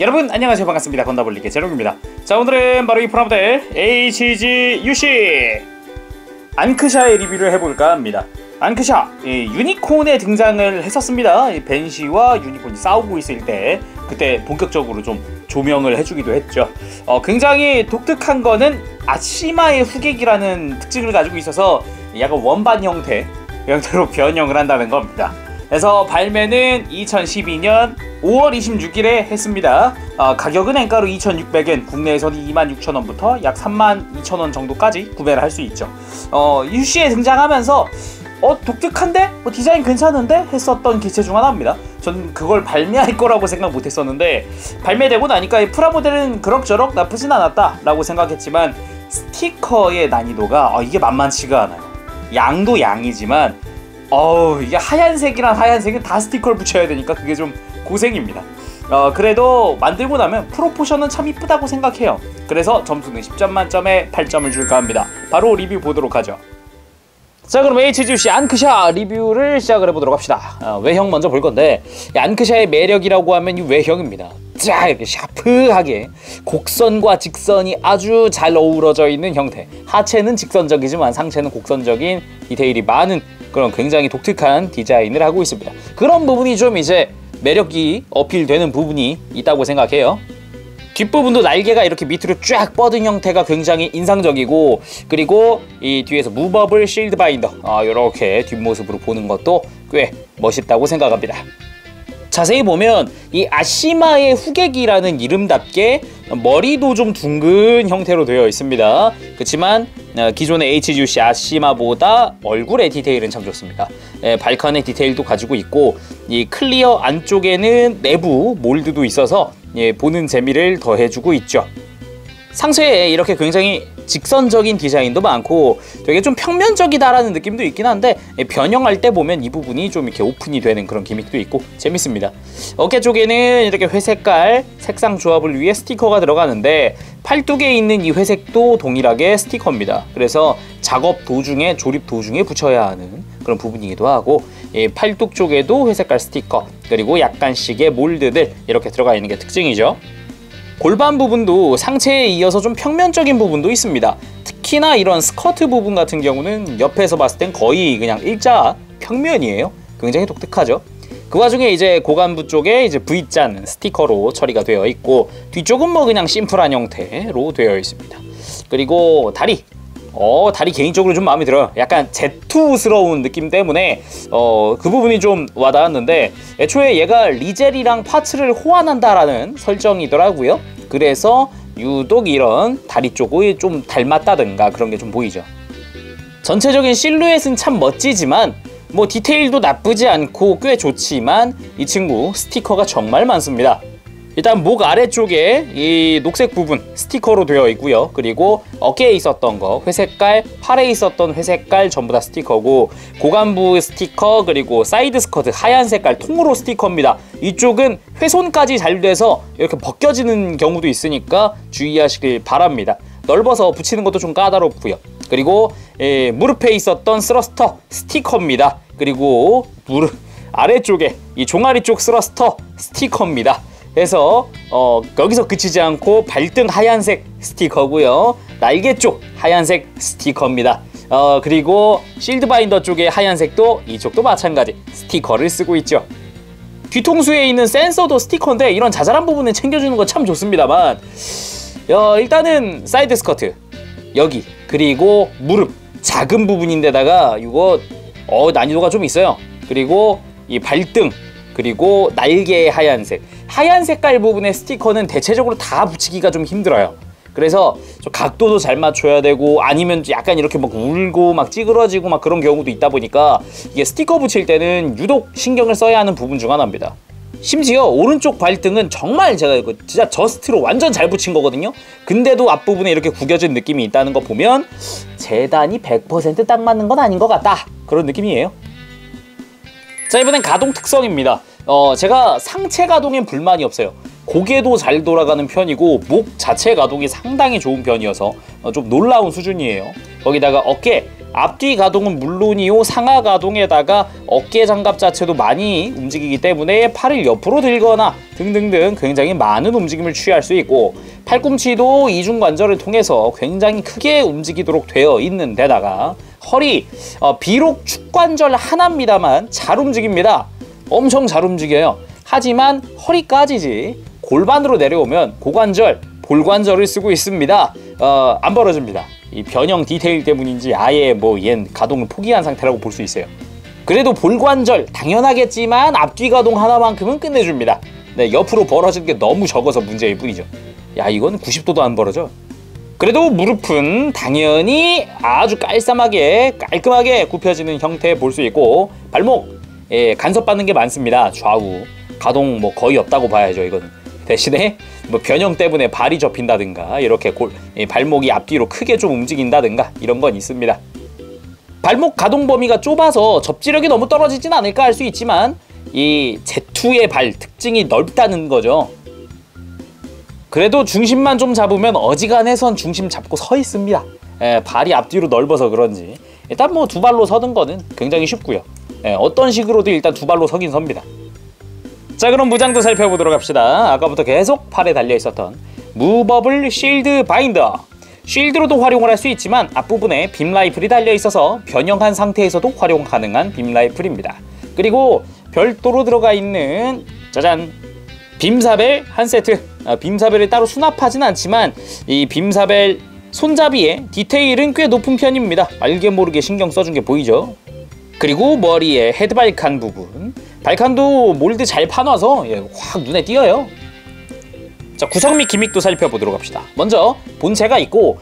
여러분 안녕하세요. 반갑습니다. 건다블리의 제롱입니다. 자, 오늘은 바로 이 프라모델 HG-UC 앙크샤의 리뷰를 해볼까 합니다. 앙크샤 유니콘에 등장을 했었습니다. 벤시와 유니콘이 싸우고 있을 때 그때 본격적으로 좀 조명을 해주기도 했죠. 굉장히 독특한 거는 아시마의 후계기라는 특징을 가지고 있어서 약간 원반 형태로 변형을 한다는 겁니다. 그래서 발매는 2012년 5월 26일에 했습니다. 가격은 엔가로 2,600엔, 국내에서는 26,000원부터 약 32,000원 정도까지 구매를 할 수 있죠. UC에 등장하면서 독특한데? 디자인 괜찮은데? 했었던 기체 중 하나입니다. 전 그걸 발매할 거라고 생각 못했었는데 발매되고 나니까 이 프라모델은 그럭저럭 나쁘진 않았다 라고 생각했지만 스티커의 난이도가 이게 만만치가 않아요. 양도 양이지만 이게 하얀색이랑 하얀색은 다 스티커를 붙여야 되니까 그게 좀 고생입니다. 그래도 만들고 나면 프로포션은 참 이쁘다고 생각해요. 그래서 점수는 10점 만점에 8점을 줄까 합니다. 바로 리뷰 보도록 하죠. 자, 그럼 HG-UC 앙크샤 리뷰를 시작을 해보도록 합시다. 외형 먼저 볼 건데, 앙크샤의 매력이라고 하면 이 외형입니다. 쫙 이렇게 샤프하게 곡선과 직선이 아주 잘 어우러져 있는 형태. 하체는 직선적이지만 상체는 곡선적인 디테일이 많은 그런 굉장히 독특한 디자인을 하고 있습니다. 그런 부분이 좀 이제 매력이 어필되는 부분이 있다고 생각해요. 뒷부분도 날개가 이렇게 밑으로 쫙 뻗은 형태가 굉장히 인상적이고, 그리고 이 뒤에서 무버블 실드 바인더 이렇게 뒷모습으로 보는 것도 꽤 멋있다고 생각합니다. 자세히 보면 이 아시마의 후계기라는 이름답게 머리도 좀 둥근 형태로 되어 있습니다. 그렇지만 기존의 HG-UC 아시마보다 얼굴의 디테일은 참 좋습니다. 발칸의 디테일도 가지고 있고, 이 클리어 안쪽에는 내부 몰드도 있어서 보는 재미를 더해주고 있죠. 상체에 이렇게 굉장히 직선적인 디자인도 많고 되게 좀 평면적이다라는 느낌도 있긴 한데, 변형할 때 보면 이 부분이 좀 이렇게 오픈이 되는 그런 기믹도 있고 재밌습니다. 어깨 쪽에는 이렇게 회색깔 색상 조합을 위해 스티커가 들어가는데, 팔뚝에 있는 이 회색도 동일하게 스티커입니다. 그래서 작업 도중에, 조립 도중에 붙여야 하는 그런 부분이기도 하고, 팔뚝 쪽에도 회색깔 스티커, 그리고 약간씩의 몰드들 이렇게 들어가 있는 게 특징이죠. 골반 부분도 상체에 이어서 좀 평면적인 부분도 있습니다. 특히나 이런 스커트 부분 같은 경우는 옆에서 봤을 땐 거의 그냥 일자 평면이에요. 굉장히 독특하죠. 그 와중에 이제 고관부 쪽에 이제 V자 스티커로 처리가 되어 있고, 뒤쪽은 뭐 그냥 심플한 형태로 되어 있습니다. 그리고 다리. 다리 개인적으로 좀 마음에 들어요. 약간 Z2스러운 느낌 때문에 그 부분이 좀 와닿았는데, 애초에 얘가 리젤이랑 파츠를 호환한다라는 설정이더라고요. 그래서 유독 이런 다리 쪽이 좀 닮았다든가 그런 게 좀 보이죠. 전체적인 실루엣은 참 멋지지만 뭐 디테일도 나쁘지 않고 꽤 좋지만 이 친구 스티커가 정말 많습니다. 일단 목 아래쪽에 이 녹색 부분 스티커로 되어 있고요. 그리고 어깨에 있었던 거 회색깔, 팔에 있었던 회색깔 전부 다 스티커고, 고관부 스티커, 그리고 사이드 스커트 하얀 색깔 통으로 스티커입니다. 이쪽은 훼손까지 잘 돼서 이렇게 벗겨지는 경우도 있으니까 주의하시길 바랍니다. 넓어서 붙이는 것도 좀 까다롭고요. 그리고 무릎에 있었던 스러스터 스티커입니다. 그리고 무릎 아래쪽에 이 종아리 쪽 스러스터 스티커입니다. 그래서 여기서 그치지 않고 발등 하얀색 스티커고요. 날개 쪽 하얀색 스티커입니다. 그리고 실드 바인더 쪽의 하얀색도 이쪽도 마찬가지 스티커를 쓰고 있죠. 뒤통수에 있는 센서도 스티커인데 이런 자잘한 부분을 챙겨주는 거 참 좋습니다만, 일단은 사이드 스커트 여기, 그리고 무릎 작은 부분인데다가 이거 난이도가 좀 있어요. 그리고 이 발등, 그리고 날개의 하얀 색깔 부분의 스티커는 대체적으로 다 붙이기가 좀 힘들어요. 그래서 좀 각도도 잘 맞춰야 되고, 아니면 약간 이렇게 막 울고 막 찌그러지고 막 그런 경우도 있다 보니까 이게 스티커 붙일 때는 유독 신경을 써야 하는 부분 중 하나입니다. 심지어 오른쪽 발등은 정말 제가 이거 진짜 저스트로 완전 잘 붙인 거거든요. 근데도 앞부분에 이렇게 구겨진 느낌이 있다는 거 보면 재단이 100% 딱 맞는 건 아닌 것 같다, 그런 느낌이에요. 자, 이번엔 가동 특성입니다. 제가 상체 가동엔 불만이 없어요. 고개도 잘 돌아가는 편이고 목 자체 가동이 상당히 좋은 편이어서 좀 놀라운 수준이에요. 거기다가 어깨 앞뒤 가동은 물론이요, 상하 가동에다가 어깨 장갑 자체도 많이 움직이기 때문에 팔을 옆으로 들거나 등등등 굉장히 많은 움직임을 취할 수 있고, 팔꿈치도 이중관절을 통해서 굉장히 크게 움직이도록 되어 있는 데다가 허리, 비록 축관절 하나입니다만 잘 움직입니다. 엄청 잘 움직여요. 하지만 허리까지지 골반으로 내려오면 고관절, 볼관절을 쓰고 있습니다. 안 벌어집니다. 이 변형 디테일 때문인지 아예 얜 가동을 포기한 상태라고 볼 수 있어요. 그래도 볼관절 당연하겠지만 앞뒤 가동 하나만큼은 끝내줍니다. 네, 옆으로 벌어지는 게 너무 적어서 문제일 뿐이죠. 야, 이건 90도도 안 벌어져. 그래도 무릎은 당연히 아주 깔끔하게 굽혀지는 형태 볼 수 있고, 발목 간섭받는 게 많습니다. 좌우 가동 거의 없다고 봐야죠. 이거는 대신에 변형 때문에 발이 접힌다든가 이렇게 발목이 앞뒤로 크게 좀 움직인다든가 이런 건 있습니다. 발목 가동 범위가 좁아서 접지력이 너무 떨어지진 않을까 할 수 있지만, 이 Z2의 발 특징이 넓다는 거죠. 그래도 중심만 좀 잡으면 어지간해선 중심 잡고 서 있습니다. 발이 앞뒤로 넓어서 그런지 일단 두 발로 서는 거는 굉장히 쉽고요. 어떤 식으로도 일단 두 발로 서긴 섭니다. 자, 그럼 무장도 살펴보도록 합시다. 아까부터 계속 팔에 달려있었던 무버블 실드 바인더. 실드로도 활용을 할 수 있지만 앞부분에 빔 라이플이 달려있어서 변형한 상태에서도 활용 가능한 빔 라이플입니다. 그리고 별도로 들어가 있는 짜잔, 빔사벨 한 세트. 빔사벨을 따로 수납하진 않지만 이 빔사벨 손잡이의 디테일은 꽤 높은 편입니다. 알게 모르게 신경 써준 게 보이죠? 그리고 머리에 헤드발칸 부분, 발칸도 몰드 잘 파놔서 확 눈에 띄어요. 자, 구성 및 기믹도 살펴보도록 합시다. 먼저 본체가 있고,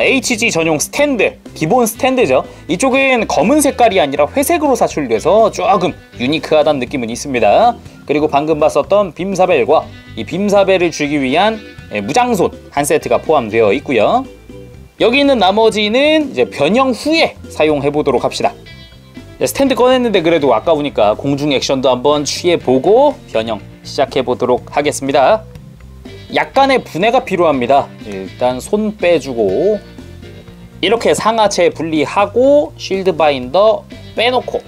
HG 전용 스탠드, 기본 스탠드죠. 이쪽은 검은 색깔이 아니라 회색으로 사출돼서 조금 유니크하다는 느낌은 있습니다. 그리고 방금 봤었던 빔사벨과 이 빔사벨을 주기 위한 무장손 한 세트가 포함되어 있고요. 여기 있는 나머지는 이제 변형 후에 사용해 보도록 합시다. 스탠드 꺼냈는데 그래도 아까우니까 공중 액션도 한번 취해보고 변형 시작해보도록 하겠습니다. 약간의 분해가 필요합니다. 일단 손 빼주고 이렇게 상하체 분리하고 실드 바인더 빼놓고,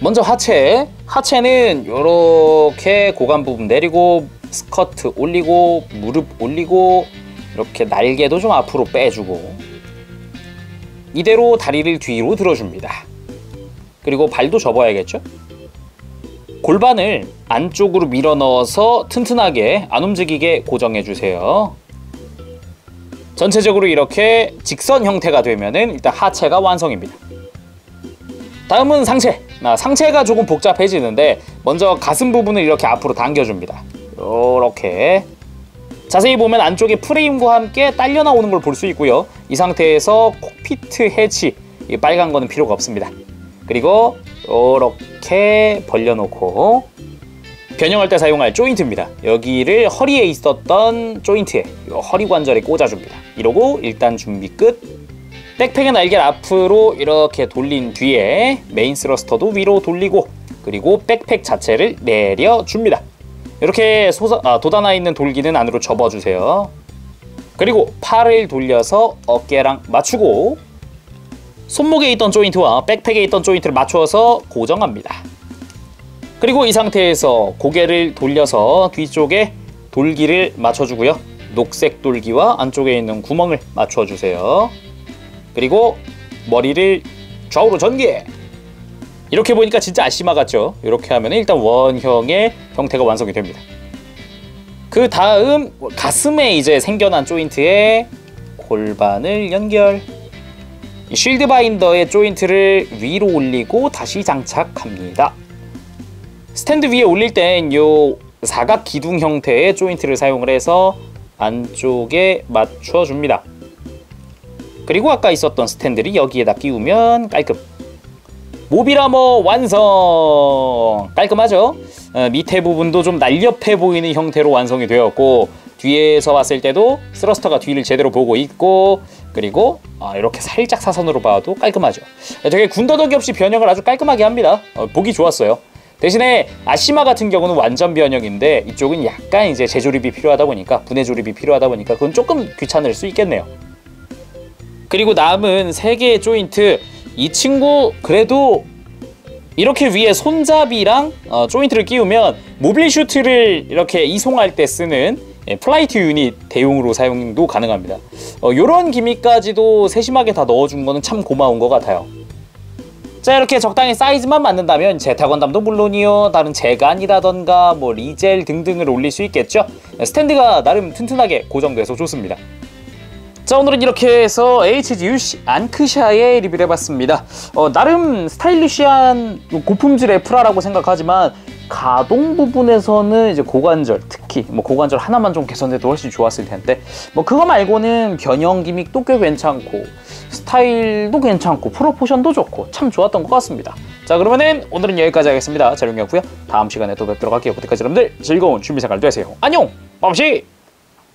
먼저 하체는 이렇게 고관 부분 내리고 스커트 올리고 무릎 올리고 이렇게 날개도 좀 앞으로 빼주고 이대로 다리를 뒤로 들어줍니다. 그리고 발도 접어야겠죠? 골반을 안쪽으로 밀어 넣어서 튼튼하게 안 움직이게 고정해주세요. 전체적으로 이렇게 직선 형태가 되면은 일단 하체가 완성입니다. 다음은 상체. 상체가 조금 복잡해지는데 먼저 가슴 부분을 이렇게 앞으로 당겨줍니다. 이렇게 자세히 보면 안쪽에 프레임과 함께 딸려 나오는 걸 볼 수 있고요. 이 상태에서 콕피트 해치, 이 빨간 거는 필요가 없습니다. 그리고 이렇게 벌려놓고 변형할 때 사용할 조인트입니다. 여기를 허리에 있었던 조인트에 허리 관절에 꽂아줍니다. 이러고 일단 준비 끝. 백팩의 날개를 앞으로 이렇게 돌린 뒤에 메인 스러스터도 위로 돌리고, 그리고 백팩 자체를 내려줍니다. 이렇게 돋아나 있는 돌기는 안으로 접어주세요. 그리고 팔을 돌려서 어깨랑 맞추고 손목에 있던 조인트와 백팩에 있던 조인트를 맞춰서 고정합니다. 그리고 이 상태에서 고개를 돌려서 뒤쪽에 돌기를 맞춰주고요. 녹색 돌기와 안쪽에 있는 구멍을 맞춰주세요. 그리고 머리를 좌우로 전개! 이렇게 보니까 진짜 아시마 같죠? 이렇게 하면 일단 원형의 형태가 완성이 됩니다. 그 다음 가슴에 이제 생겨난 조인트에 골반을 연결. 이 쉴드 바인더의 조인트를 위로 올리고 다시 장착합니다. 스탠드 위에 올릴 땐 요 사각 기둥 형태의 조인트를 사용을 해서 안쪽에 맞춰줍니다. 그리고 아까 있었던 스탠드를 여기에다 끼우면 깔끔. 모비라머 완성! 깔끔하죠? 밑에 부분도 좀 날렵해 보이는 형태로 완성이 되었고, 뒤에서 봤을 때도 스러스터가 뒤를 제대로 보고 있고, 그리고 이렇게 살짝 사선으로 봐도 깔끔하죠. 되게 군더더기 없이 변형을 아주 깔끔하게 합니다. 보기 좋았어요. 대신에 아시마 같은 경우는 완전 변형인데 이쪽은 약간 이제 재조립이 필요하다 보니까, 분해 조립이 필요하다 보니까 그건 조금 귀찮을 수 있겠네요. 그리고 남은 3개의 조인트, 이 친구 그래도 이렇게 위에 손잡이랑 조인트를 끼우면 모빌 슈트를 이렇게 이송할 때 쓰는 플라이트 유닛 대용으로 사용도 가능합니다. 요런 기믹까지도 세심하게 다 넣어준 거는 참 고마운 것 같아요. 자, 이렇게 적당히 사이즈만 맞는다면 제타건담도 물론이요, 다른 제간이라던가 뭐 리젤 등등을 올릴 수 있겠죠. 스탠드가 나름 튼튼하게 고정돼서 좋습니다. 자, 오늘은 이렇게 해서 HGUC 안크샤의 리뷰를 해봤습니다. 나름 스타일리시한 고품질의 프라라고 생각하지만 가동 부분에서는 이제 고관절, 특히 뭐 고관절 하나만 좀 개선돼도 훨씬 좋았을 텐데, 뭐 그거 말고는 변형 기믹도 꽤 괜찮고 스타일도 괜찮고 프로포션도 좋고 참 좋았던 것 같습니다. 자, 그러면은 오늘은 여기까지 하겠습니다. 자룡이었고요. 다음 시간에 또 뵙도록 할게요. 그때까지 여러분들 즐거운 취미생활 되세요. 안녕! 빠시!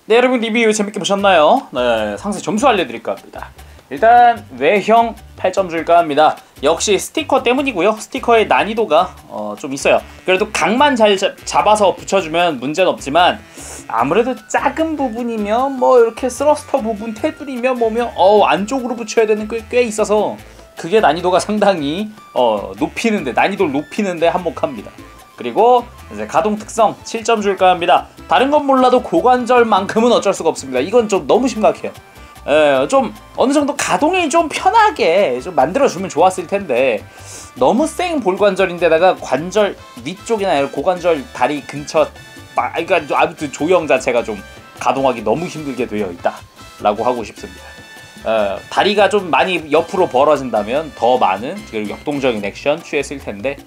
네, 여러분 리뷰 재밌게 보셨나요? 네, 상세 점수 알려드릴까 합니다. 일단 외형 8점 줄까 합니다. 역시 스티커 때문이고요. 스티커의 난이도가 좀 있어요. 그래도 각만 잘 잡아서 붙여주면 문제는 없지만 아무래도 작은 부분이면 뭐 이렇게 스러스터 부분 테두리면 뭐면 안쪽으로 붙여야 되는 꽤 있어서 그게 난이도가 상당히 높이는데, 난이도를 높이는데 한몫합니다. 그리고 이제 가동 특성 7점 줄까 합니다. 다른 건 몰라도 고관절만큼은 어쩔 수가 없습니다. 이건 좀 너무 심각해요. 좀 어느 정도 가동이 좀 편하게 좀 만들어주면 좋았을 텐데, 너무 생 볼관절인데다가 관절 위쪽이나 고관절 다리 근처, 그러니까 아무튼 조형 자체가 좀 가동하기 너무 힘들게 되어 있다라고 하고 싶습니다. 다리가 좀 많이 옆으로 벌어진다면 더 많은 그리고 역동적인 액션 취했을 텐데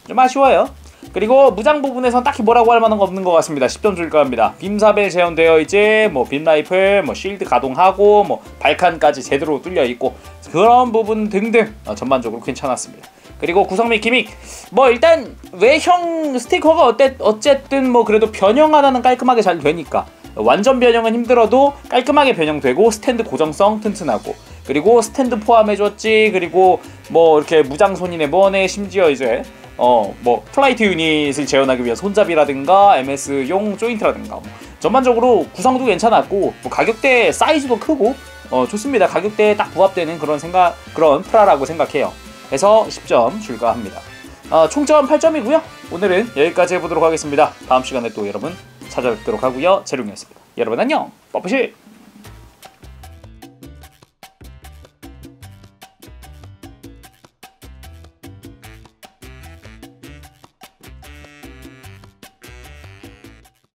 좀 아쉬워요. 그리고 무장 부분에선 딱히 뭐라고 할 만한 거 없는 것 같습니다. 10점 줄까 합니다. 빔사벨 재현되어 있지, 뭐 빔라이플, 뭐 쉴드 가동하고, 뭐 발칸까지 제대로 뚫려 있고, 그런 부분 등등 전반적으로 괜찮았습니다. 그리고 구성 및 기믹, 뭐 일단 외형 스티커가 어쨌든 뭐 그래도 변형 하나는 깔끔하게 잘 되니까 완전 변형은 힘들어도 깔끔하게 변형되고 스탠드 고정성 튼튼하고, 그리고 스탠드 포함해줬지, 그리고 뭐 이렇게 무장손이네 뭐네, 심지어 이제 뭐 플라이트 유닛을 재현하기 위한 손잡이라든가 MS용 조인트라든가 뭐 전반적으로 구성도 괜찮았고, 뭐 가격대 사이즈도 크고 좋습니다. 가격대에 딱 부합되는 그런 프라라고 생각해요. 그래서 10점 줄까 합니다. 총점 8점이고요. 오늘은 여기까지 해보도록 하겠습니다. 다음 시간에 또 여러분 찾아뵙도록 하고요. 재룡이었습니다. 여러분 안녕. 빠빠시.